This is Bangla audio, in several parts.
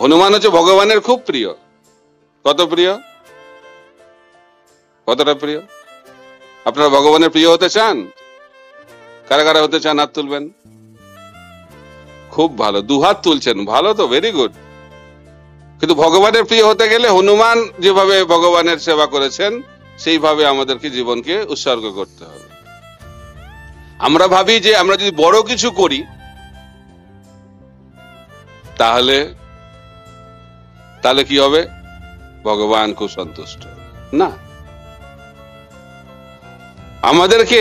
হনুমান হচ্ছে ভগবানের খুব প্রিয়। কত প্রিয়? কতটা প্রিয়? আপনারা ভগবানের প্রিয় হতে চান? কারা কারা হতে চান হাত তুলবেন। খুব ভালো, দুহাত তুলছেন, ভালো তো, ভেরি গুড। কিন্তু ভগবানের প্রিয় হতে গেলে হনুমান যেভাবে ভগবানের সেবা করেছেন সেইভাবে আমাদেরকে জীবনকে উৎসর্গ করতে হবে। আমরা ভাবি যে আমরা যদি বড় কিছু করি তাহলে তাহলে কি হবে, ভগবান খুব সন্তুষ্ট। না, আমাদেরকে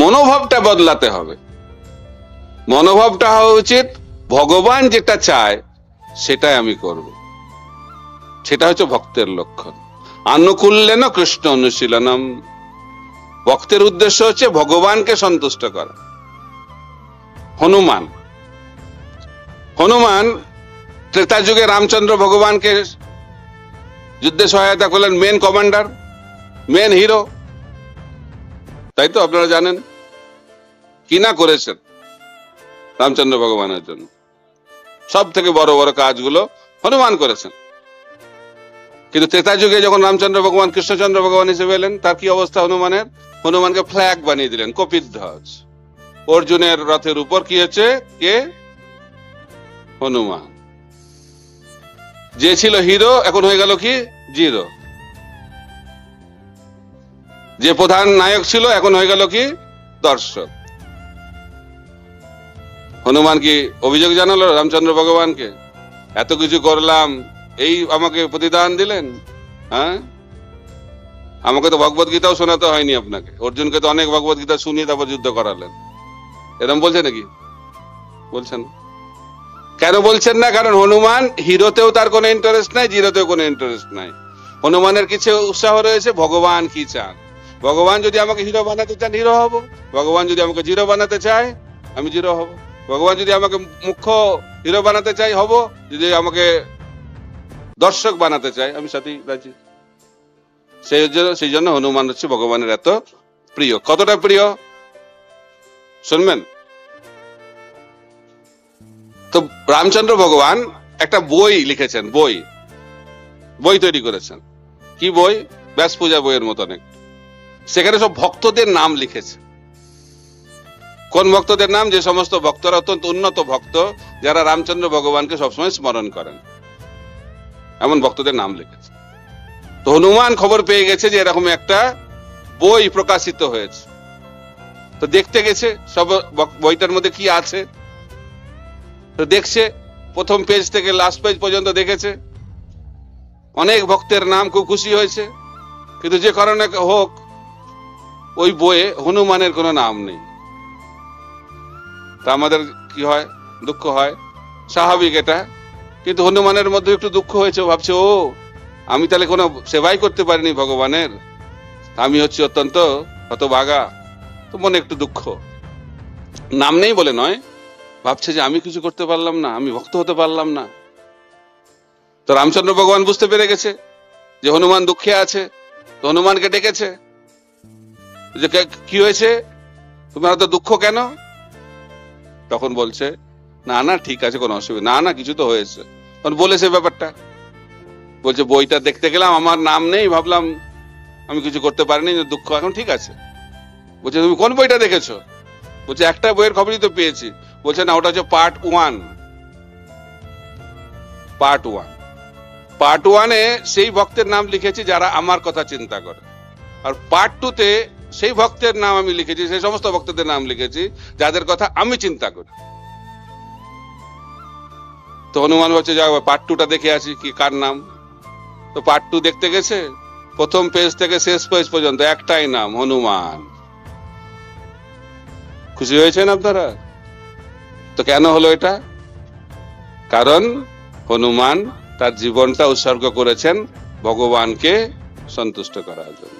মনোভাবটা বদলাতে হবে। মনোভাবটা হওয়া উচিত ভগবান যেটা চায় সেটাই আমি করব। সেটা হচ্ছে ভক্তের লক্ষণ। আনুকূল্যেন কৃষ্ণ অনুশীলনম। ভক্তের উদ্দেশ্য হচ্ছে ভগবানকে সন্তুষ্ট করা। হনুমান হনুমান ত্রেতা যুগে রামচন্দ্র ভগবানকে যুদ্ধে সহায়তা করলেন, মেন কমান্ডার, মেন হিরো, তাই তো? আপনারা জানেন কি না করেছেন রামচন্দ্র ভগবানের জন্য? সব থেকে বড় বড় কাজগুলো হনুমান করেছেন। কিন্তু ত্রেতা যুগে যখন রামচন্দ্র ভগবান কৃষ্ণচন্দ্র ভগবান হিসেবে এলেন, তার কি অবস্থা হনুমানের? হনুমানকে ফ্ল্যাগ বানিয়ে দিলেন, কপিধ্বজ। অর্জুনের রথের উপর কি হচ্ছে? কে? হনুমান। যে ছিল হিরো এখন হয়ে গেল কি? জিরো। যে প্রধান নায়ক ছিল এখন হয়ে গেল কি? দর্শক। হনুমান কি অভিযোগ জানালো রামচন্দ্র ভগবানকে? এত কিছু করলাম, এই আমাকে প্রতিদান দিলেন? হ্যাঁ, আমাকে তো ভগবত গীতাও শোনাতে হয়নি আপনাকে। অর্জুনকে তো অনেক ভগবত গীতা শুনিয়ে তারপর যুদ্ধ করালেন। এরকম বলছে নাকি? বলছেন। কেন বলছেন না? কারণ হনুমান হিরোতেও তার কোনো ইন্টারেস্ট নাই, জিরোতেও কোনো ইন্টারেস্ট নাই। হনুমানের কিছু উৎসাহ রয়েছে ভগবান কি চান। ভগবান যদি আমাকে হিরো বানাতে চান, হিরো হব। ভগবান যদি আমাকে জিরো বানাতে চায়, আমি জিরো হব। ভগবান যদি আমাকে মুখ্য হিরো বানাতে চাই, হব। যদি আমাকে দর্শক বানাতে চাই, আমি সাথে রাজি। সেই জন্য হনুমান হচ্ছে ভগবানের এত প্রিয়। কতটা প্রিয় শুনবেন তো। রামচন্দ্র ভগবান একটা বই লিখেছেন, বই তৈরি করেছেন। কি বই? ব্যাস পূজা বইয়ের মতন। সেখানে সব ভক্তদের নাম লিখেছে। কোন ভক্তদের নাম? যে সমস্ত ভক্তরা অত্যন্ত উন্নত ভক্ত, যারা রামচন্দ্র ভগবানকে সবসময় স্মরণ করেন, এমন ভক্তদের নাম লিখেছে। তো হনুমান খবর পেয়ে গেছে যে এরকম একটা বই প্রকাশিত হয়েছে। তো দেখতে গেছে সব বইটার মধ্যে কি আছে। তো দেখছে, প্রথম পেজ থেকে লাস্ট পেজ পর্যন্ত দেখেছে। অনেক ভক্তের নাম, খুব খুশি হয়েছে। কিন্তু যে কারণে হোক ওই বইয়ে হনুমানের কোনো নাম নেই। তা আমাদের কি হয়? দুঃখ হয়, স্বাভাবিক এটা। কিন্তু হনুমানের মধ্যে একটু দুঃখ হয়েছে। ভাবছে, ও আমি তাহলে কোনো সেবাই করতে পারিনি ভগবানের, আমি হচ্ছে অত্যন্ত হতভাগা। তো মনে একটু দুঃখ, নাম নেই বলে নয়, ভাবছে যে আমি কিছু করতে পারলাম না, আমি ভক্ত হতে পারলাম না। তো রামচন্দ্র ভগবান বুঝতে পেরে গেছে যে হনুমান দুঃখে আছে। তো হনুমানকে ডেকেছে যে কি হয়েছে, তোমার এত দুঃখ কেন? তখন বলছে, না না ঠিক আছে, কোনো অসুবিধা না, না কিছু তো হয়েছে। তখন বলেছে ব্যাপারটা। বলছে, বইটা দেখতে গেলাম, আমার নাম নেই, ভাবলাম আমি কিছু করতে পারিনি, দুঃখ এখন ঠিক আছে। বলছে, তুমি কোন বইটা দেখেছো? বলছে, একটা বইয়ের খবরই তো পেয়েছি। বলছে, না ওটা হচ্ছে পার্ট 1। পার্ট 1-এ সেই ভক্তের নাম লিখেছি যারা আমার কথা চিন্তা করে, আর পার্ট 2-তে সেই ভক্তের নাম আমি লিখেছি, সেই সমস্ত ভক্তদের নাম লিখেছি যাদের কথা আমি চিন্তা করি। তো হনুমান হচ্ছে, যাও পার্ট 2টা দেখে আসি কি কার নাম। তো পার্ট 2 দেখতে গেছে, প্রথম পেজ থেকে শেষ পেজ পর্যন্ত একটাই নাম, হনুমান। খুশি হয়েছেন আপনারা? তো কেন হলো এটা? কারণ হনুমান তার জীবনটা উৎসর্গ করেছেন ভগবানকে সন্তুষ্ট করার জন্য।